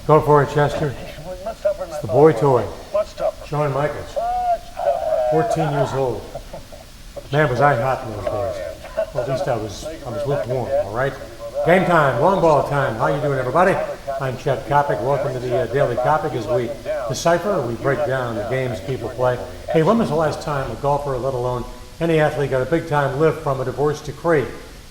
Go for it, Chester. It's the boy toy. Shawn Michaels. 14 years old. Man, was I hot in those days. Well, at least I was lukewarm, all right? Game time, long ball time. How you doing, everybody? I'm Chet Coppock. Welcome to the Daily Coppock as we decipher, we break down the games people play. Hey, when was the last time a golfer, let alone any athlete, got a big-time lift from a divorce decree?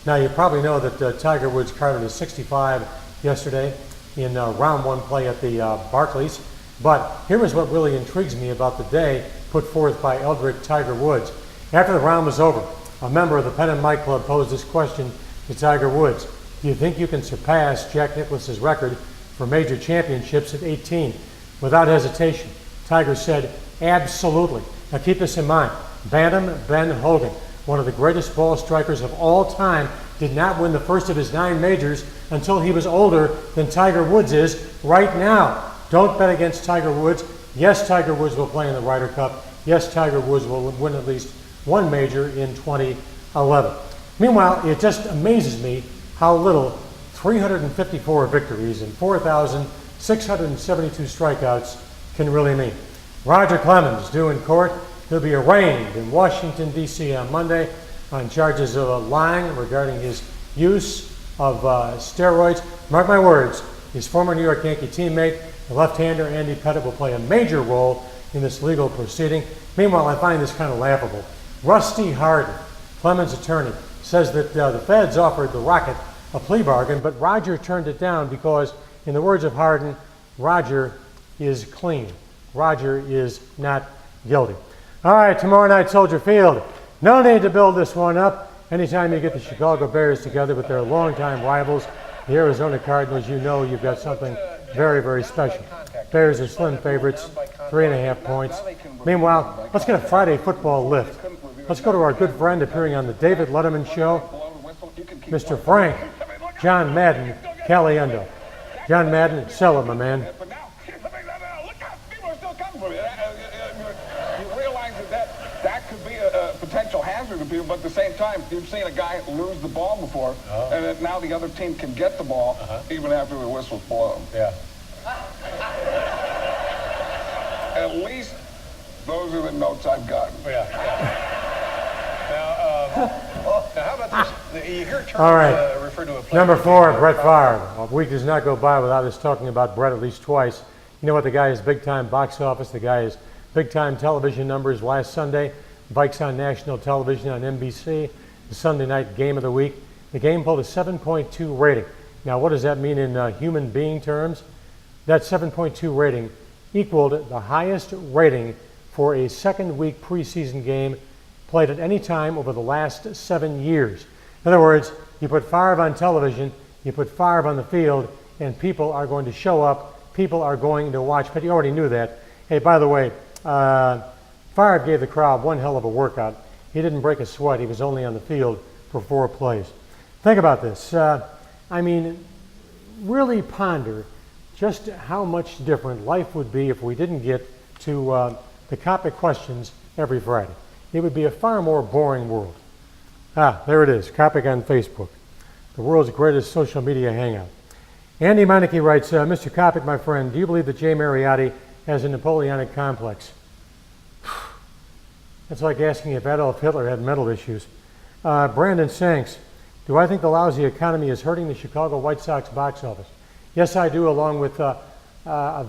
Now, you probably know that Tiger Woods carded a 65 yesterday in round one play at the Barclays. But here is what really intrigues me about the day put forth by Eldrick Tiger Woods. After the round was over, a member of the Pen and Mic Club posed this question to Tiger Woods. Do you think you can surpass Jack Nicklaus's record for major championships at 18? Without hesitation, Tiger said, absolutely. Now keep this in mind. Bantam Ben Hogan, one of the greatest ball strikers of all time, did not win the first of his 9 majors until he was older than Tiger Woods is right now. Don't bet against Tiger Woods. Yes, Tiger Woods will play in the Ryder Cup. Yes, Tiger Woods will win at least one major in 2011. Meanwhile, it just amazes me how little 354 victories and 4,672 strikeouts can really mean. Roger Clemens due in court. He'll be arraigned in Washington, D.C. on Monday on charges of lying regarding his use of steroids. Mark my words, his former New York Yankee teammate, the left-hander Andy Pettitte, will play a major role in this legal proceeding. Meanwhile, I find this kind of laughable. Rusty Hardin, Clemens' attorney, says that the feds offered the Rocket a plea bargain, but Roger turned it down because, in the words of Hardin, Roger is clean. Roger is not guilty. All right, tomorrow night, Soldier Field. No need to build this one up. Anytime you get the Chicago Bears together with their longtime rivals, the Arizona Cardinals, you know you've got something very, very special. Bears are slim favorites, 3.5 points. Meanwhile, let's get a Friday football lift. Let's go to our good friend appearing on the David Letterman Show, Mr. Frank John Madden Caliendo. John Madden, sell it, my man. People are still coming for you. You realize that could be a potential hazard to people, but at the same time, you've seen a guy lose the ball before, and that now the other team can get the ball even after the whistle's blown. Yeah. At least those are the notes I've gotten. Now, how about this? You hear terms All right. referred to a player. Number 4, Brett Favre. A week does not go by without us talking about Brett at least twice. You know what? The guy is big-time box office. The guy is big-time television numbers. Last Sunday, Vikes on national television on NBC, the Sunday night game of the week. The game pulled a 7.2 rating. Now, what does that mean in human being terms? That 7.2 rating equaled the highest rating for a second-week preseason game played at any time over the last 7 years. In other words, you put Favre on television, you put Favre on the field, and people are going to show up, people are going to watch. But you already knew that. Hey, by the way, Favre gave the crowd one hell of a workout. He didn't break a sweat. He was only on the field for 4 plays. Think about this. I mean, really ponder just how much different life would be if we didn't get to the Coppock questions every Friday. It would be a far more boring world. There it is, Coppock on Facebook, the world's greatest social media hangout. Andy Meineke writes, Mr. Coppock, my friend, do you believe that Jay Mariotti has a Napoleonic complex? That's like asking if Adolf Hitler had mental issues. Brandon Sanks, do I think the lousy economy is hurting the Chicago White Sox box office? Yes, I do, along with a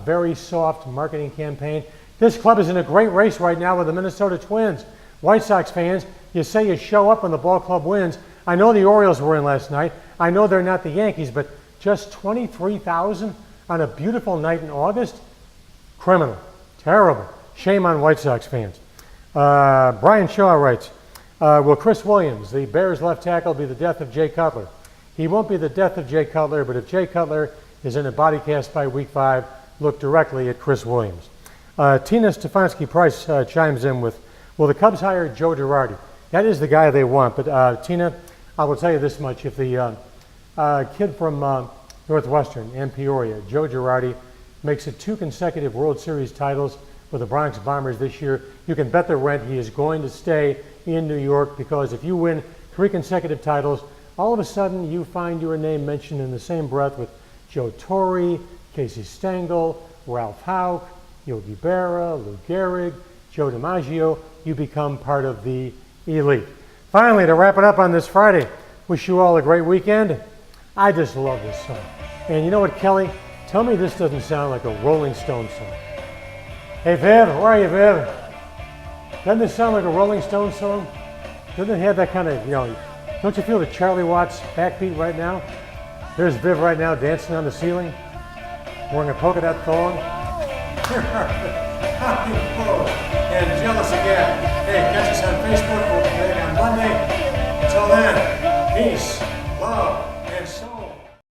very soft marketing campaign. This club is in a great race right now with the Minnesota Twins. White Sox fans, you say you show up when the ball club wins. I know the Orioles were in last night. I know they're not the Yankees, but just 23,000 on a beautiful night in August? Criminal. Terrible. Shame on White Sox fans. Brian Shaw writes, will Chris Williams, the Bears left tackle, be the death of Jay Cutler? He won't be the death of Jay Cutler, but if Jay Cutler is in a body cast by week 5, look directly at Chris Williams. Tina Stefanski-Price chimes in with, will the Cubs hire Joe Girardi? That is the guy they want, but Tina, I will tell you this much. If the kid from Northwestern and Peoria, Joe Girardi, makes it 2 consecutive World Series titles with the Bronx Bombers this year, you can bet the rent he is going to stay in New York, because if you win 3 consecutive titles all of a sudden you find your name mentioned in the same breath with Joe Torre, Casey Stengel, Ralph Houck, Yogi Berra, Lou Gehrig, Joe DiMaggio. You become part of the elite. Finally, to wrap it up on this Friday, wish you all a great weekend. I just love this song. And you know what, Kelly? Tell me this doesn't sound like a Rolling Stone song. Hey, Viv, where are you, Viv? Doesn't this sound like a Rolling Stone song? Doesn't it have that kind of, don't you feel the Charlie Watts backbeat right now? There's Viv right now dancing on the ceiling, wearing a polka dot thong. And jealous again. Hey, catch us on Facebook on Monday. Until then, peace, love.